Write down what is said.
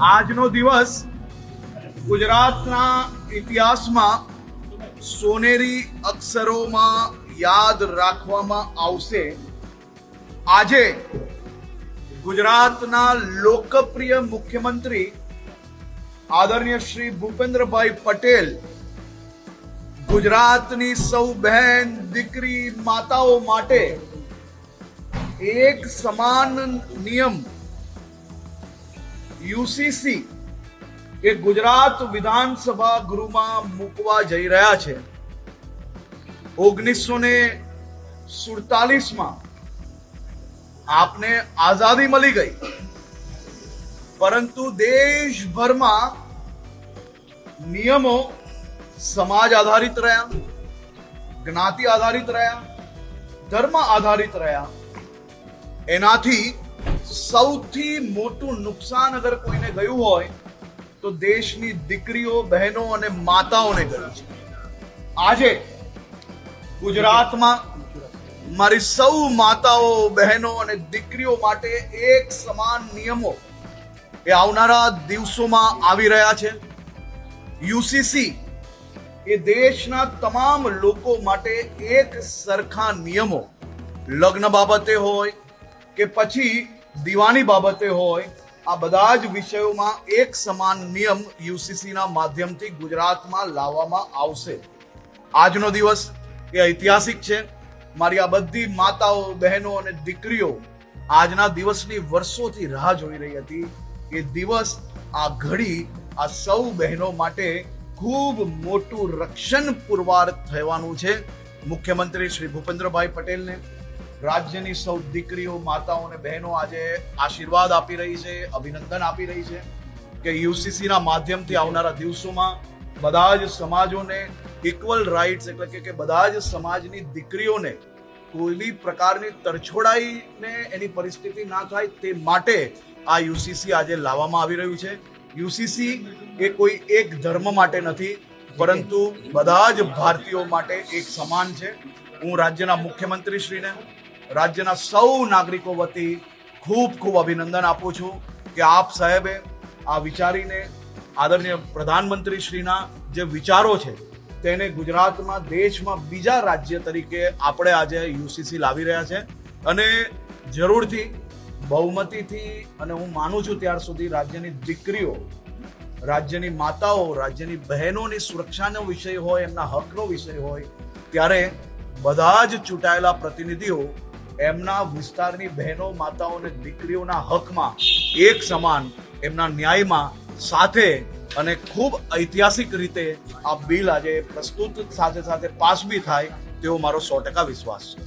આજનો દિવસ ગુજરાતના ઇતિહાસમાં સોનેરી અક્ષરોમાં યાદ રાખવામાં આવશે। આજે ગુજરાતના લોકપ્રિય મુખ્યમંત્રી આદરણીય શ્રી ભૂપેન્દ્રભાઈ પટેલ ગુજરાતની સૌ બહેન દીકરી માતાઓ માટે એક સમાન નિયમ યુસીસી એ ગુજરાત વિધાનસભા ગૃહમાં મૂકવા જઈ રહ્યા છે। 1947માં આપને આઝાદી મળી ગઈ, પરંતુ દેશભરમાં નિયમો સમાજ આધારિત રહ્યા, જ્ઞાતિ આધારિત રહ્યા, ધર્મ આધારિત રહ્યા। એનાથી સૌથી મોટું નુકસાન અગર કોઈને ગયું હોય તો દેશની દીકરીઓ, બહેનો અને માતાઓને ગયું છે। આજે ગુજરાતમાં મારી સૌ માતાઓ, બહેનો અને દીકરીઓ માટે એક સમાન નિયમો એ આવનારા દિવસોમાં આવી રહ્યા છે। યુસીસી એ દેશના તમામ લોકો માટે એક સરખા નિયમો, લગ્ન બાબતે હોય કે પછી દીવાની બાબતે હોય, આ બધા જ વિષયોમાં એક સમાન નિયમ યુસીસીના માધ્યમથી ગુજરાતમાં લાવવામાં આવશે। આજનો દિવસ એ ઐતિહાસિક છે। મારી આ બધી માતાઓ, બહેનો અને દીકરીઓ આજના દિવસની વર્ષોથી રાહ જોઈ રહી હતી। એ દિવસ, આ ઘડી આ સૌ બહેનો માટે ખૂબ મોટું રક્ષણ પુરવાર થવાનું છે। મુખ્યમંત્રી શ્રી ભૂપેન્દ્રભાઈ પટેલને રાજ્યની સૌ દીકરીઓ, માતાઓ અને બહેનો આજે આશીર્વાદ આપી રહી છે, અભિનંદન આપી રહી છે કે યુસીસીના માધ્યમથી આવનારા દિવસોમાં બધા જ સમાજોને ઇક્વલ રાઇટ્સ, એટલે કે બધા જ સમાજની દીકરીઓને કોઈ બી પ્રકારની તરછોડાઈને એની પરિસ્થિતિ ના થાય તે માટે આ યુસીસી આજે લાવવામાં આવી રહ્યું છે। યુસીસી એ કોઈ એક ધર્મ માટે નથી, પરંતુ બધા જ ભારતીયો માટે એક સમાન છે। હું રાજ્યના મુખ્યમંત્રી શ્રીને, રાજ્યના સૌ નાગરિકો વતી ખૂબ ખૂબ અભિનંદન આપું છું કે આપ સાહેબે આ વિચારીને આદરણીય પ્રધાનમંત્રી શ્રીના જે વિચારો છે તેને ગુજરાતમાં, દેશમાં બીજા રાજ્ય તરીકે આપણે આજે યુસીસી લાવી રહ્યા છે। અને જરૂરથી બહુમતીથી, અને હું માનું છું ત્યાર સુધી રાજ્યની દીકરીઓ, રાજ્યની માતાઓ, રાજ્યની બહેનોની સુરક્ષાનો વિષય હોય, એમના હકનો વિષય હોય, ત્યારે બધા જ ચૂંટાયેલા પ્રતિનિધિઓ એમના વિસ્તારની બહેનો, માતાઓ અને દીકરીઓના હકમાં એક સમાન, એમના ન્યાયમાં સાથે અને ખૂબ ઐતિહાસિક રીતે આ બિલ આજે પ્રસ્તુત સાથે સાથે પાસ બી થાય તેવો મારો 100% વિશ્વાસ છે।